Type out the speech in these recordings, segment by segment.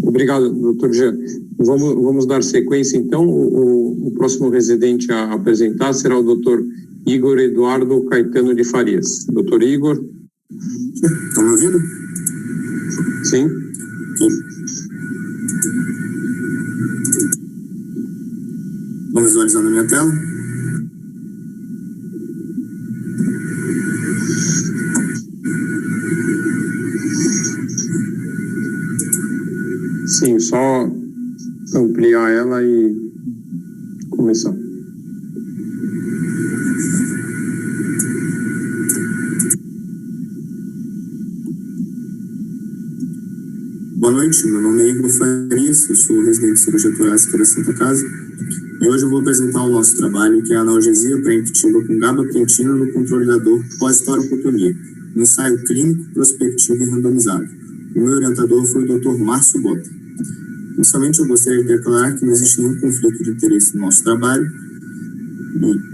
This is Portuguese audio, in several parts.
Obrigado, doutor Jean. Vamos dar sequência, então. O próximo residente a apresentar será o doutor Igor Eduardo Caetano de Farias. Doutor Igor. Estão me ouvindo? Sim. Vamos visualizando a minha tela. Sim, só ampliar ela e começar. Boa noite, meu nome é Igor Farias, eu sou residente de cirurgia torácica da Santa Casa e hoje eu vou apresentar o nosso trabalho, que é a analgesia preemptiva com gabapentina no controle da dor pós-toracotomia, um ensaio clínico, prospectivo e randomizado. O meu orientador foi o Dr. Márcio Bota. Inicialmente, eu gostaria de declarar que não existe nenhum conflito de interesse no nosso trabalho.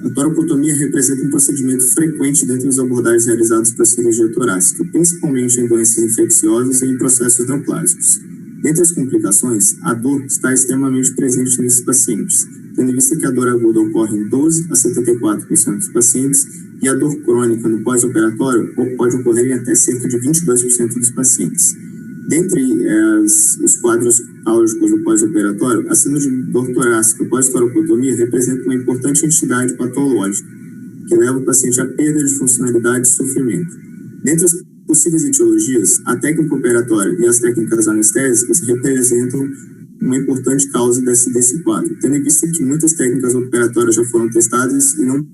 A toracotomia representa um procedimento frequente dentre as abordagens realizadas para a cirurgia torácica, principalmente em doenças infecciosas e em processos neoplásicos. Dentre as complicações, a dor está extremamente presente nesses pacientes, tendo em vista que a dor aguda ocorre em 12 a 74% dos pacientes e a dor crônica no pós-operatório pode ocorrer em até cerca de 22% dos pacientes. Dentre os quadros álgicos do pós-operatório, a síndrome de dor torácica pós-toracotomia representa uma importante entidade patológica, que leva o paciente à perda de funcionalidade e sofrimento. Dentre as possíveis etiologias, a técnica operatória e as técnicas anestésicas representam uma importante causa desse quadro, tendo em vista que muitas técnicas operatórias já foram testadas e não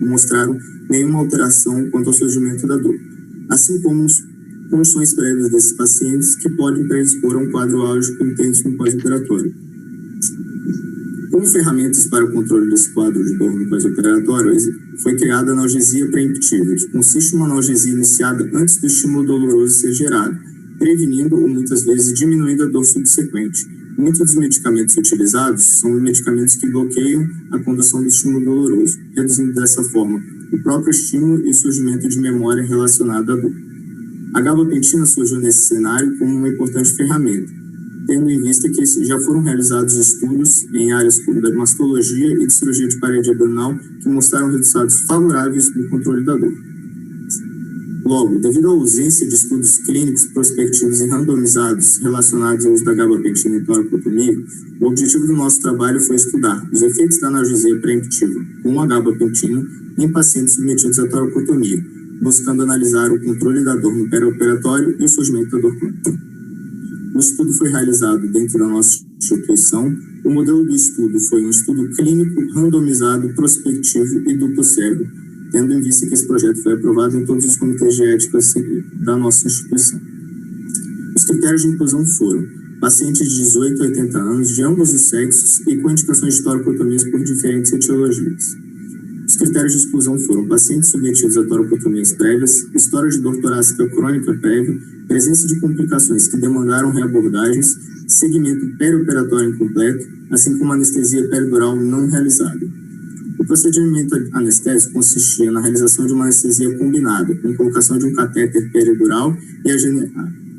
mostraram nenhuma alteração quanto ao surgimento da dor, assim como condições prévias desses pacientes que podem predispor a um quadro álgico intenso no pós-operatório. Como ferramentas para o controle desse quadro de dor no pós-operatório, foi criada a analgesia preemptiva, que consiste em uma analgesia iniciada antes do estímulo doloroso ser gerado, prevenindo ou muitas vezes diminuindo a dor subsequente. Muitos dos medicamentos utilizados são medicamentos que bloqueiam a condução do estímulo doloroso, reduzindo dessa forma o próprio estímulo e o surgimento de memória relacionada à dor. A gabapentina surgiu nesse cenário como uma importante ferramenta, tendo em vista que já foram realizados estudos em áreas como da mastologia e de cirurgia de parede abdominal que mostraram resultados favoráveis no controle da dor. Logo, devido à ausência de estudos clínicos prospectivos e randomizados relacionados ao uso da gabapentina em toracotomia, o objetivo do nosso trabalho foi estudar os efeitos da analgesia preemptiva com a gabapentina em pacientes submetidos à toracotomia, buscando analisar o controle da dor no perioperatório e o surgimento da dor crônica. O estudo foi realizado dentro da nossa instituição. O modelo do estudo foi um estudo clínico, randomizado, prospectivo e duplo cego, tendo em vista que esse projeto foi aprovado em todos os comitês de ética da nossa instituição. Os critérios de inclusão foram pacientes de 18 a 80 anos, de ambos os sexos e com indicações de toracotomias por diferentes etiologias. Os critérios de exclusão foram pacientes submetidos a toracotomias prévias, história de dor torácica crônica prévia, presença de complicações que demandaram reabordagens, segmento perioperatório incompleto, assim como anestesia peridural não realizada. O procedimento anestésico consistia na realização de uma anestesia combinada, com colocação de um catéter peridural e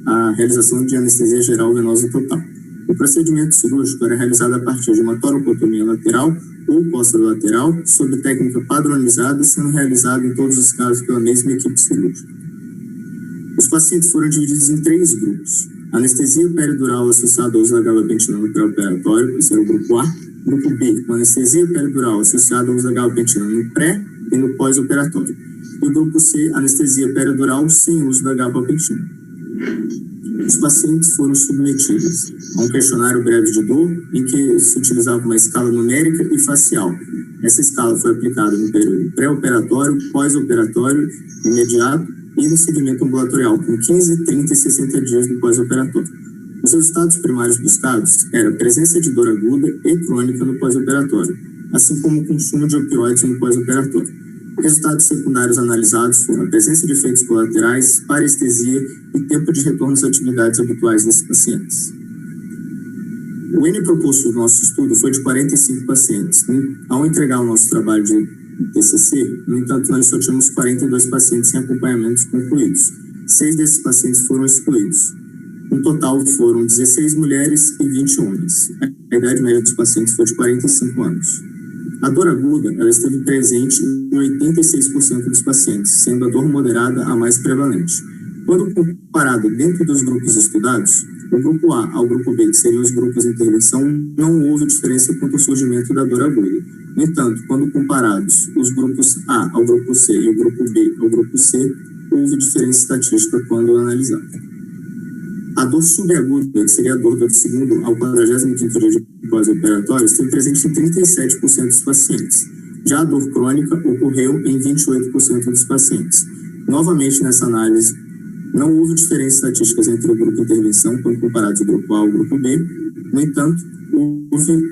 a realização de anestesia geral venosa total. O procedimento cirúrgico era realizado a partir de uma toracotomia lateral ou posterolateral, sob técnica padronizada, sendo realizado em todos os casos pela mesma equipe cirúrgica. Os pacientes foram divididos em 3 grupos. Anestesia peridural associada ao uso da gabapentina no pré-operatório, esse era o grupo A. Grupo B, com anestesia peridural associada ao uso da gabapentina no pré e no pós-operatório. E o grupo C, anestesia peridural sem uso da gabapentina. Os pacientes foram submetidos a um questionário breve de dor, em que se utilizava uma escala numérica e facial. Essa escala foi aplicada no período pré-operatório, pós-operatório, imediato e no segmento ambulatorial, com 15, 30 e 60 dias no pós-operatório. Os resultados primários buscados eram presença de dor aguda e crônica no pós-operatório, assim como o consumo de opioides no pós-operatório. Resultados secundários analisados foram a presença de efeitos colaterais, parestesia e tempo de retorno às atividades habituais desses pacientes. O N proposto do nosso estudo foi de 45 pacientes. Ao entregar o nosso trabalho de TCC, no entanto, nós só tínhamos 42 pacientes em acompanhamentos concluídos. 6 desses pacientes foram excluídos. No total, foram 16 mulheres e 20 homens. A idade média dos pacientes foi de 45 anos. A dor aguda ela esteve presente em 86% dos pacientes, sendo a dor moderada a mais prevalente. Quando comparado dentro dos grupos estudados, do grupo A ao grupo B, que seriam os grupos de intervenção, não houve diferença quanto ao surgimento da dor aguda. No entanto, quando comparados os grupos A ao grupo C e o grupo B ao grupo C, houve diferença estatística quando analisado. A dor subaguda, que seria a dor do segundo ao 45º dia de pós-operatório, esteve presente em 37% dos pacientes. Já a dor crônica ocorreu em 28% dos pacientes. Novamente, nessa análise, não houve diferenças estatísticas entre o grupo de intervenção quando comparados o grupo A ao grupo B. No entanto, houve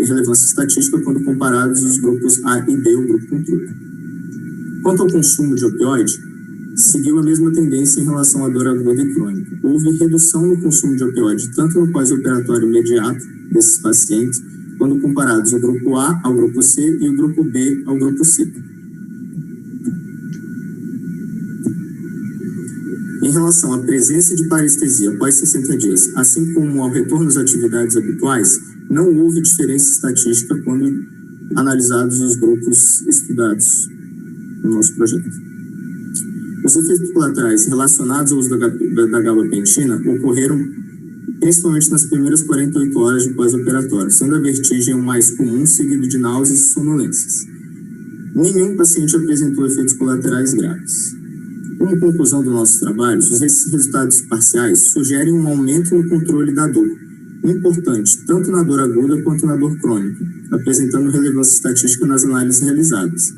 relevância estatística quando comparados os grupos A e B, o grupo controle. Quanto ao consumo de opioide, seguiu a mesma tendência em relação à dor aguda e crônica. Houve redução no consumo de opioide, tanto no pós-operatório imediato desses pacientes, quando comparados o grupo A ao grupo C e o grupo B ao grupo C. Em relação à presença de parestesia após 60 dias, assim como ao retorno às atividades habituais, não houve diferença estatística quando analisados os grupos estudados no nosso projeto. Os efeitos colaterais relacionados ao uso da gabapentina ocorreram principalmente nas primeiras 48 horas de pós-operatório, sendo a vertigem o mais comum, seguido de náuseas e sonolências. Nenhum paciente apresentou efeitos colaterais graves. Como conclusão do nosso trabalho, os resultados parciais sugerem um aumento no controle da dor, importante tanto na dor aguda quanto na dor crônica, apresentando relevância estatística nas análises realizadas.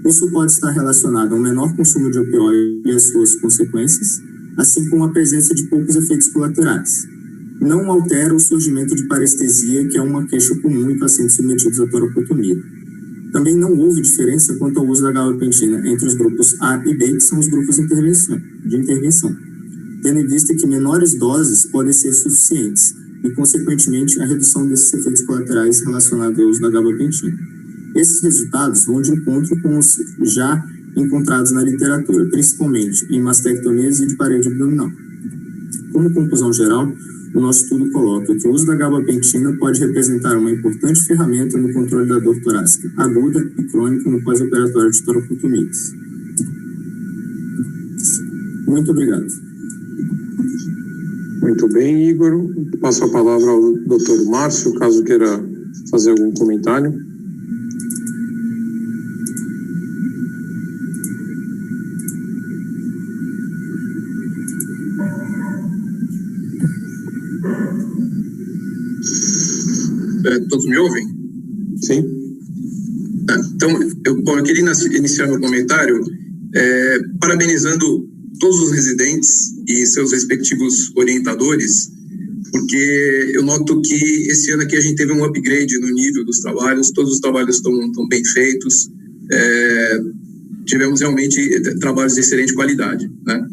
Isso pode estar relacionado ao menor consumo de opioide e as suas consequências, assim como a presença de poucos efeitos colaterais. Não altera o surgimento de parestesia, que é uma queixa comum em pacientes submetidos à toracotomia. Também não houve diferença quanto ao uso da gabapentina entre os grupos A e B, que são os grupos de intervenção, tendo em vista que menores doses podem ser suficientes e, consequentemente, a redução desses efeitos colaterais relacionados ao uso da gabapentina. Esses resultados vão de encontro com os já encontrados na literatura, principalmente em mastectomias e de parede abdominal. Como conclusão geral, o nosso estudo coloca que o uso da gabapentina pode representar uma importante ferramenta no controle da dor torácica aguda e crônica no pós-operatório de toracotomias. Muito obrigado. Muito bem, Igor. Passo a palavra ao Dr. Márcio, caso queira fazer algum comentário. Todos me ouvem? Sim. Então, eu queria iniciar meu comentário parabenizando todos os residentes e seus respectivos orientadores, porque eu noto que esse ano aqui a gente teve um upgrade no nível dos trabalhos, todos os trabalhos estão bem feitos, tivemos realmente trabalhos de excelente qualidade, né?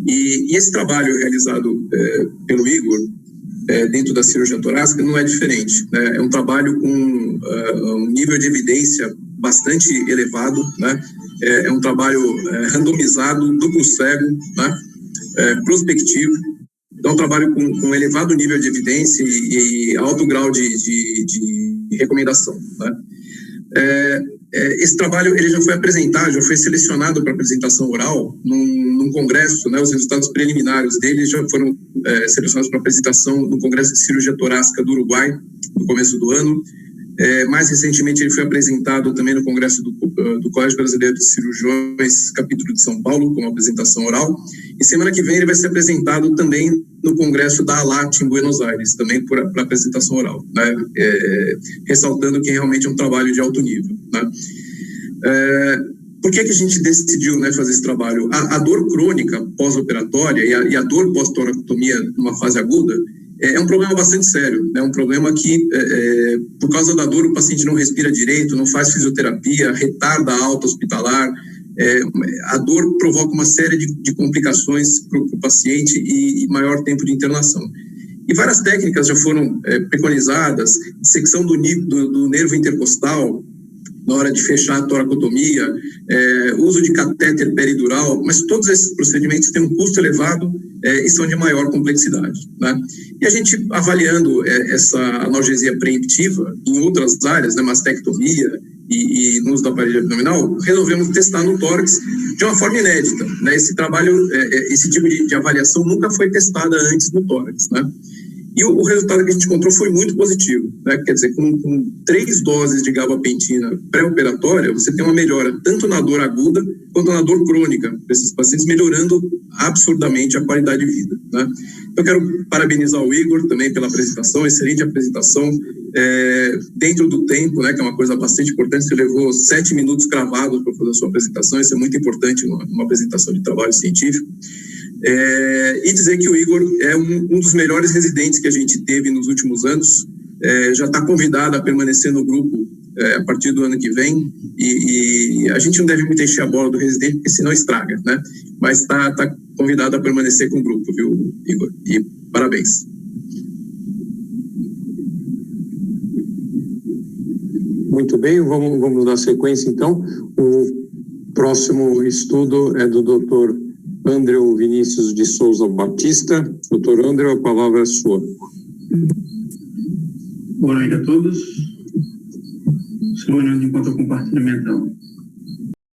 E esse trabalho realizado pelo Igor, dentro da cirurgia torácica, não é diferente, né? É um trabalho com um nível de evidência bastante elevado, né? É um trabalho randomizado, duplo cego, né? Prospectivo. É um trabalho com elevado nível de evidência e alto grau de recomendação, né? Esse trabalho ele já foi apresentado, já foi selecionado para apresentação oral num congresso, né? Os resultados preliminares dele já foram selecionados para apresentação no Congresso de Cirurgia Torácica do Uruguai, no começo do ano. Mais recentemente ele foi apresentado também no Congresso do Colégio Brasileiro de Cirurgiões, capítulo de São Paulo, como apresentação oral. E semana que vem ele vai ser apresentado também no Congresso da ALAT em Buenos Aires, também para apresentação oral, né? Ressaltando que realmente é um trabalho de alto nível, né? Por que a gente decidiu, né, fazer esse trabalho? A dor crônica pós-operatória e a dor pós-toracotomia numa fase aguda é um problema bastante sério, é um problema que, por causa da dor, o paciente não respira direito, não faz fisioterapia, retarda a alta hospitalar. A dor provoca uma série de complicações para o paciente e maior tempo de internação. E várias técnicas já foram preconizadas, dissecção do nervo intercostal, na hora de fechar a toracotomia, uso de catéter peridural, mas todos esses procedimentos têm um custo elevado e são de maior complexidade, né? E a gente, avaliando essa analgesia preemptiva em outras áreas, né, mastectomia e no uso do aparelho abdominal, resolvemos testar no tórax de uma forma inédita, né? Esse trabalho, esse tipo de avaliação nunca foi testada antes no tórax, né? E o resultado que a gente encontrou foi muito positivo, né? Quer dizer, com 3 doses de gabapentina pré-operatória, você tem uma melhora tanto na dor aguda quanto na dor crônica desses pacientes, melhorando absurdamente a qualidade de vida, né? Eu quero parabenizar o Igor também pela apresentação, excelente apresentação, dentro do tempo, né, que é uma coisa bastante importante. Você levou 7 minutos cravados para fazer a sua apresentação, isso é muito importante numa apresentação de trabalho científico. E dizer que o Igor é um dos melhores residentes que a gente teve nos últimos anos, já está convidado a permanecer no grupo a partir do ano que vem, e a gente não deve muito encher a bola do residente, porque senão estraga, né? Mas está convidado a permanecer com o grupo, viu, Igor? E parabéns. Muito bem, vamos dar sequência então. O próximo estudo é do Dr. Andreu Vinícius de Souza Batista. Doutor Andreu, a palavra é sua. Boa noite a todos. Estou olhando enquanto eu compartilho minha tela.